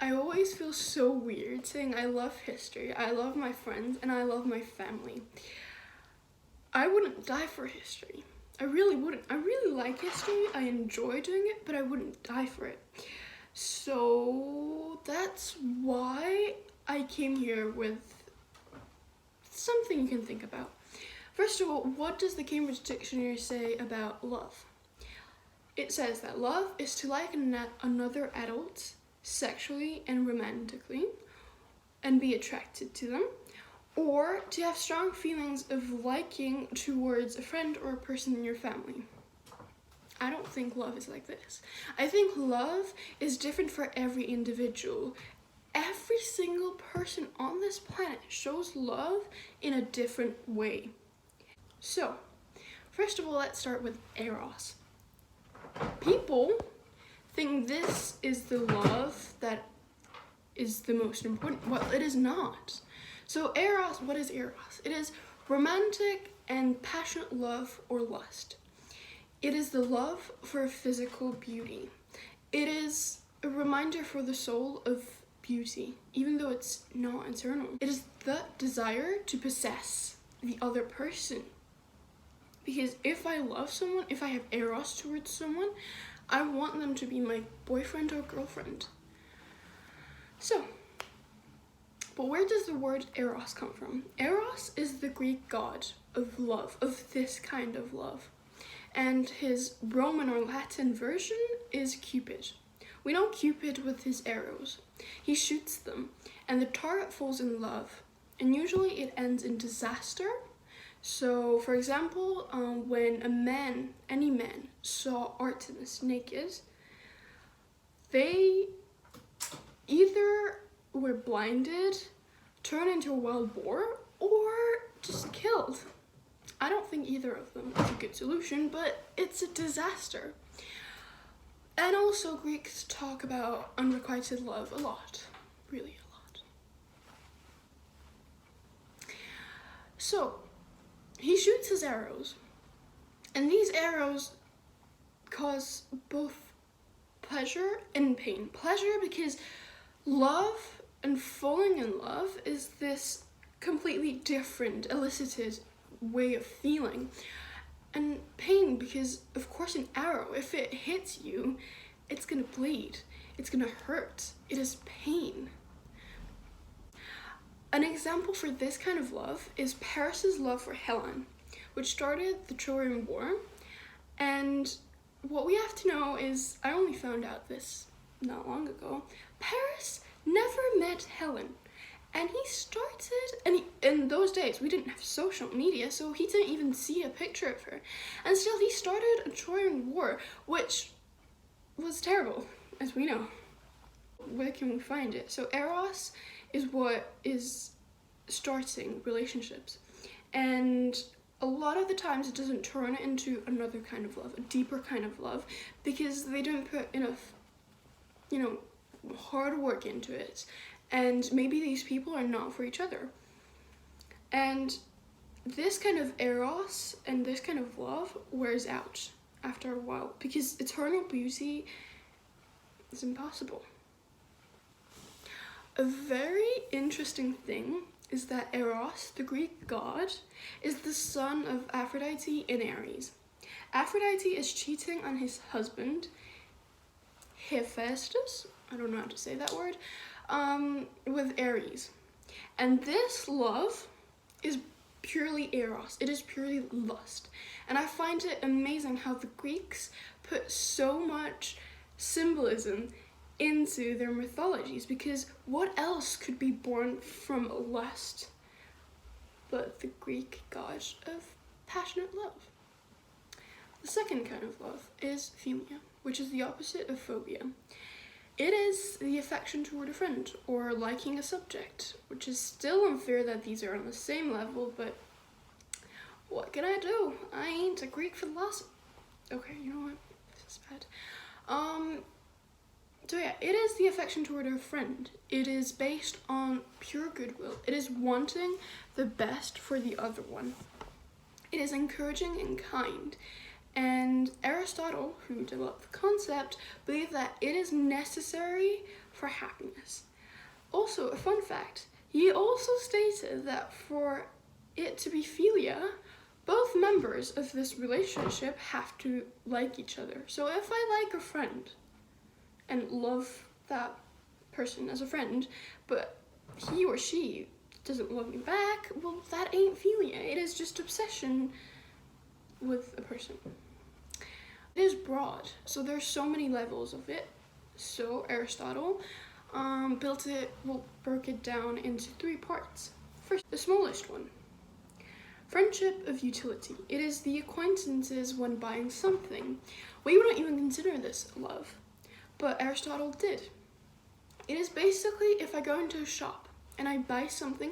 I always feel so weird saying I love history, I love my friends, and I love my family. I wouldn't die for history. I really wouldn't. I really like history, I enjoy doing it, but I wouldn't die for it. So that's why I came here with something you can think about. First of all, what does the Cambridge Dictionary say about love? It says that love is to like another adult sexually and romantically and be attracted to them, or to have strong feelings of liking towards a friend or a person in your family. I don't think love is like this. I think love is different for every individual. Every single person on this planet shows love in a different way. So, first of all, let's start with Eros. People think this is the love that is the most important. Well, it is not. So Eros, what is Eros? It is romantic and passionate love or lust. It is the love for physical beauty. It is a reminder for the soul of beauty, even though it's not eternal. It is the desire to possess the other person. Because if I love someone, if I have Eros towards someone, I want them to be my boyfriend or girlfriend. So, but where does the word Eros come from? Eros is the Greek god of love, of this kind of love. And his Roman or Latin version is Cupid. We know Cupid with his arrows. He shoots them, and the target falls in love. And usually it ends in disaster. So, for example, when any man saw Artemis naked, they either were blinded, turned into a wild boar, or just killed. I don't think either of them is a good solution, but it's a disaster. And also Greeks talk about unrequited love a lot, really a lot. So, he shoots his arrows, and these arrows cause both pleasure and pain. Pleasure because love and falling in love is this completely different, elicited way of feeling. And pain because, of course, an arrow, if it hits you, it's gonna bleed. It's gonna hurt. It is pain. An example for this kind of love is Paris's love for Helen, which started the Trojan War. And what we have to know is, I only found out this not long ago, Paris never met Helen. And he started, in those days, we didn't have social media, so he didn't even see a picture of her. And still, he started a Trojan War, which was terrible, as we know. Where can we find it? So Eros is what is starting relationships. And a lot of the times it doesn't turn into another kind of love, a deeper kind of love, because they don't put enough, hard work into it. And maybe these people are not for each other. And this kind of Eros and this kind of love wears out after a while, because eternal beauty is impossible. A very interesting thing is that Eros, the Greek god, is the son of Aphrodite in Aries. Aphrodite is cheating on his husband, Hephaestus, I don't know how to say that word, with Aries. And this love is purely Eros. It is purely lust. And I find it amazing how the Greeks put so much symbolism into their mythologies, because what else could be born from lust but the Greek god of passionate love? The second kind of love is philia, which is the opposite of phobia. It is the affection toward a friend or liking a subject, which is still unfair that these are on the same level, but what can I do? I ain't a Greek philosopher. Okay, you know what? This is bad. So yeah, it is the affection toward a friend. It is based on pure goodwill. It is wanting the best for the other one. It is encouraging and kind. And Aristotle, who developed the concept, believed that it is necessary for happiness. Also, a fun fact, he also stated that for it to be philia, both members of this relationship have to like each other. So if I like a friend and love that person as a friend, but he or she doesn't love me back, well, that ain't philia. It is just obsession with a person. It is broad, so there's so many levels of it. So Aristotle broke it down into 3 parts. First, the smallest one. Friendship of utility. It is the acquaintances when buying something. We wouldn't even consider this love, but Aristotle did. It is basically if I go into a shop and I buy something,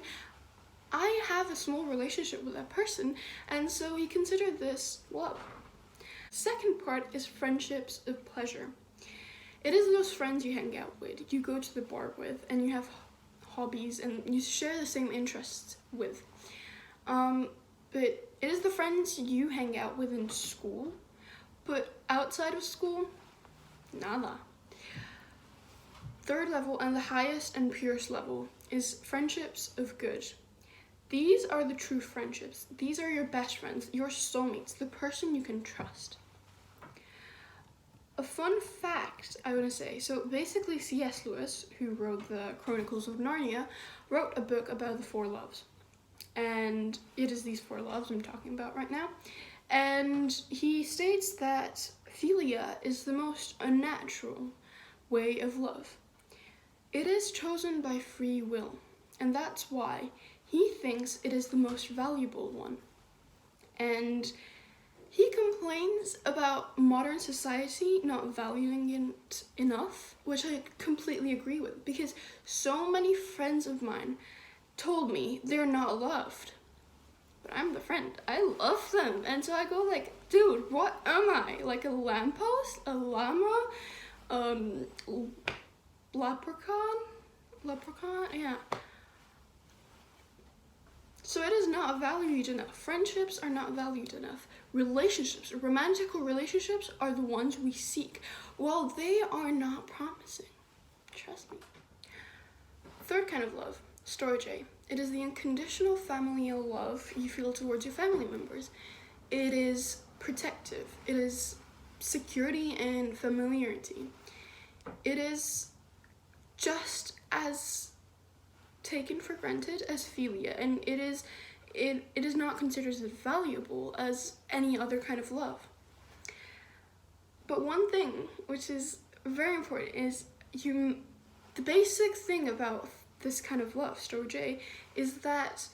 I have a small relationship with that person, and so we consider this love. Second part is friendships of pleasure. It is those friends you hang out with, you go to the bar with, and you have hobbies and you share the same interests with. But it is the friends you hang out with in school, but outside of school, nada. Third level, and the highest and purest level, is friendships of good. These are the true friendships. These are your best friends, your soulmates, the person you can trust. A fun fact I want to say, so basically C.S. Lewis, who wrote the Chronicles of Narnia, wrote a book about the 4 loves. And it is these 4 loves I'm talking about right now. And he states that philia is the most unnatural way of love. It is chosen by free will, and that's why he thinks it is the most valuable one. And he complains about modern society not valuing it enough, which I completely agree with, because so many friends of mine told me they're not loved. But I'm the friend. I love them. And so I go like, dude, what am I? Like a lamppost? A llama? Leprechaun? Yeah. So it is not valued enough. Friendships are not valued enough. Relationships, romantic relationships, are the ones we seek. Well, they are not promising. Trust me. Third kind of love, storge. It is the unconditional familial love you feel towards your family members. It is protective. It is security and familiarity. It is just as taken for granted as philia, and it is not considered as valuable as any other kind of love. But one thing which is very important is the basic thing about this kind of love, storge, is that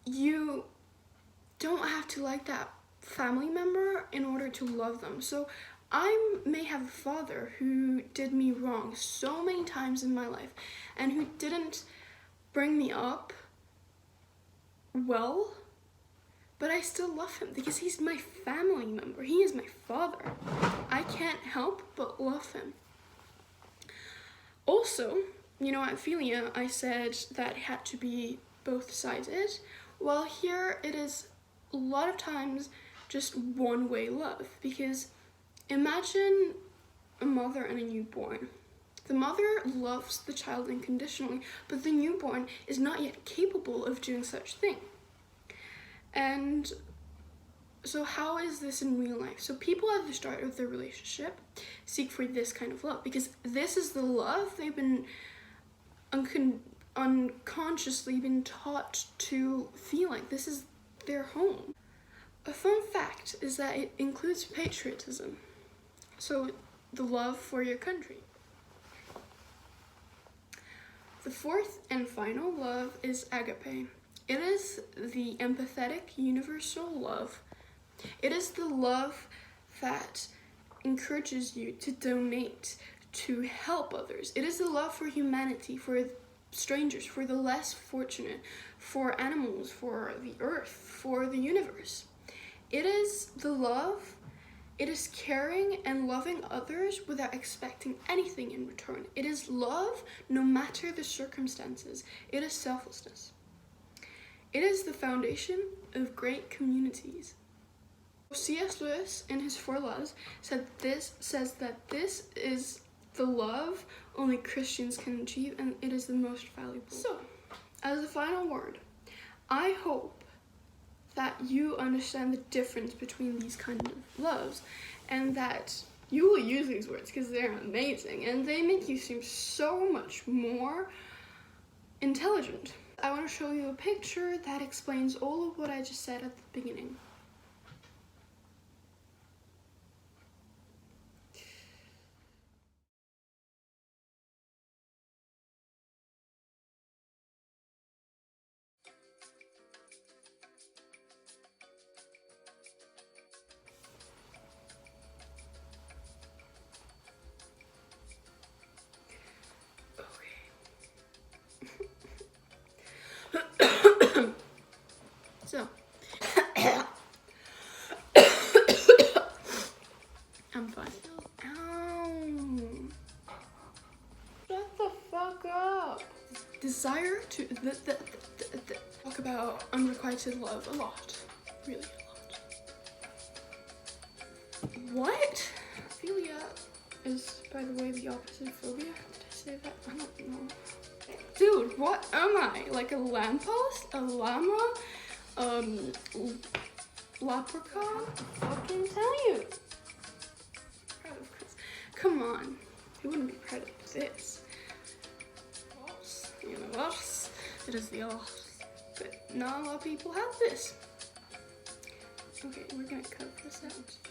you don't have to like that family member in order to love them. So I may have a father who did me wrong so many times in my life and who didn't bring me up well, but I still love him because he's my family member. He is my father. I can't help but love him. Also, at philia, I said that it had to be both-sided. Well, here it is a lot of times just one-way love, because imagine a mother and a newborn. The mother loves the child unconditionally, but the newborn is not yet capable of doing such thing. And so how is this in real life? So people at the start of their relationship seek for this kind of love, because this is the love they've been unconsciously been taught to feel like. This is their home. A fun fact is that it includes patriotism, so the love for your country. The fourth and final love is agape. It is the empathetic, universal love. It is the love that encourages you to donate, to help others. It is the love for humanity, for strangers, for the less fortunate, for animals, for the earth, for the universe. It is the love. It is caring and loving others without expecting anything in return. It is love no matter the circumstances. It is selflessness. It is the foundation of great communities. C.S. Lewis, in his Four Loves, says that this is the love only Christians can achieve, and it is the most valuable. So, as a final word, I hope that you understand the difference between these kind of loves, and that you will use these words because they're amazing, and they make you seem so much more intelligent. I want to show you a picture that explains all of what I just said at the beginning. So, I'm fine. Ow. Shut the fuck up. Desire to talk about unrequited love a lot. Really a lot. What? Philia is, by the way, the opposite of phobia. Did I say that? I don't know. Dude, what am I? Like a lamppost? A llama? Leprechaun? Fucking tell you. Proud of Chris. Come on. Who wouldn't be proud of this? You know what? It is the arse. But not a lot of people have this. Okay, we're gonna cut this out.